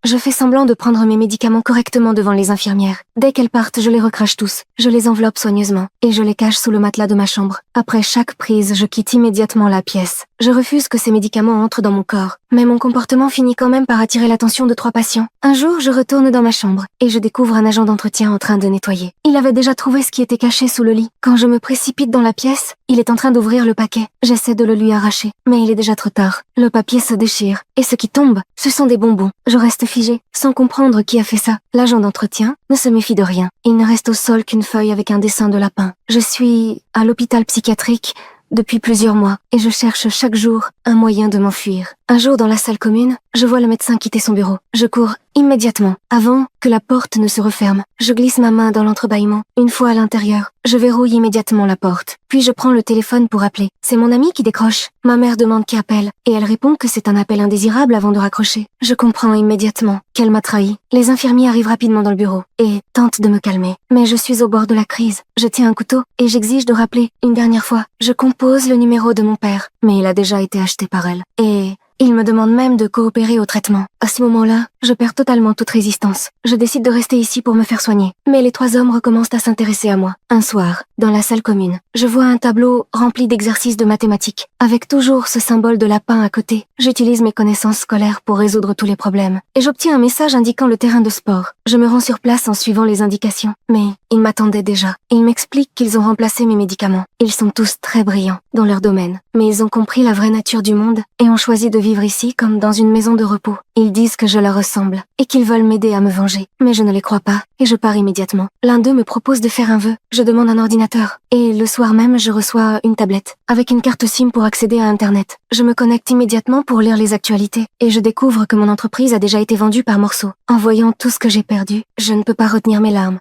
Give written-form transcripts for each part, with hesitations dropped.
Je fais semblant de prendre mes médicaments correctement devant les infirmières. Dès qu'elles partent, je les recrache tous. Je les enveloppe soigneusement et je les cache sous le matelas de ma chambre. Après chaque prise, je quitte immédiatement la pièce. Je refuse que ces médicaments entrent dans mon corps. Mais mon comportement finit quand même par attirer l'attention de 3 patients. Un jour, je retourne dans ma chambre et je découvre un agent d'entretien en train de nettoyer. Il avait déjà trouvé ce qui était caché sous le lit. Quand je me précipite dans la pièce, il est en train d'ouvrir le paquet. J'essaie de le lui arracher, mais il est déjà trop tard. Le papier se déchire et ce qui tombe, ce sont des bonbons. Je reste figée, sans comprendre qui a fait ça. L'agent d'entretien ne se méfie de rien. Il ne reste au sol qu'une feuille avec un dessin de lapin. Je suis à l'hôpital psychiatrique depuis plusieurs mois et je cherche chaque jour un moyen de m'enfuir. Un jour dans la salle commune, je vois le médecin quitter son bureau. Je cours immédiatement, avant que la porte ne se referme. Je glisse ma main dans l'entrebâillement. Une fois à l'intérieur, je verrouille immédiatement la porte. Puis je prends le téléphone pour appeler. C'est mon ami qui décroche. Ma mère demande qui appelle et elle répond que c'est un appel indésirable avant de raccrocher. Je comprends immédiatement qu'elle m'a trahi. Les infirmiers arrivent rapidement dans le bureau et tentent de me calmer. Mais je suis au bord de la crise. Je tiens un couteau et j'exige de rappeler une dernière fois. Je compose le numéro de mon père, mais il a déjà été acheté par elle. Et il me demande même de coopérer au traitement. À ce moment-là, je perds totalement toute résistance. Je décide de rester ici pour me faire soigner. Mais les 3 hommes recommencent à s'intéresser à moi. Un soir, dans la salle commune, je vois un tableau rempli d'exercices de mathématiques, avec toujours ce symbole de lapin à côté. J'utilise mes connaissances scolaires pour résoudre tous les problèmes. Et j'obtiens un message indiquant le terrain de sport. Je me rends sur place en suivant les indications. Mais ils m'attendaient déjà. Ils m'expliquent qu'ils ont remplacé mes médicaments. Ils sont tous très brillants dans leur domaine. Mais ils ont compris la vraie nature du monde et ont choisi de vivre ici comme dans une maison de repos. Ils disent que je leur ressemble et qu'ils veulent m'aider à me venger. Mais je ne les crois pas et je pars immédiatement. L'un d'eux me propose de faire un vœu. Je demande un ordinateur. Et le soir même, je reçois une tablette avec une carte SIM pour accéder à Internet. Je me connecte immédiatement pour lire les actualités et je découvre que mon entreprise a déjà été vendue par morceaux. En voyant tout ce que j'ai perdu, je ne peux pas retenir mes larmes.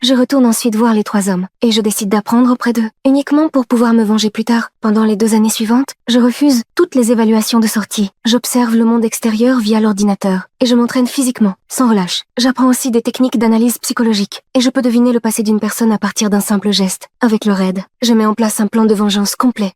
Je retourne ensuite voir les 3 hommes et je décide d'apprendre auprès d'eux, uniquement pour pouvoir me venger plus tard. Pendant les 2 années suivantes, je refuse toutes les évaluations de sortie. J'observe le monde extérieur via l'ordinateur et je m'entraîne physiquement, sans relâche. J'apprends aussi des techniques d'analyse psychologique et je peux deviner le passé d'une personne à partir d'un simple geste. Avec leur aide, je mets en place un plan de vengeance complet.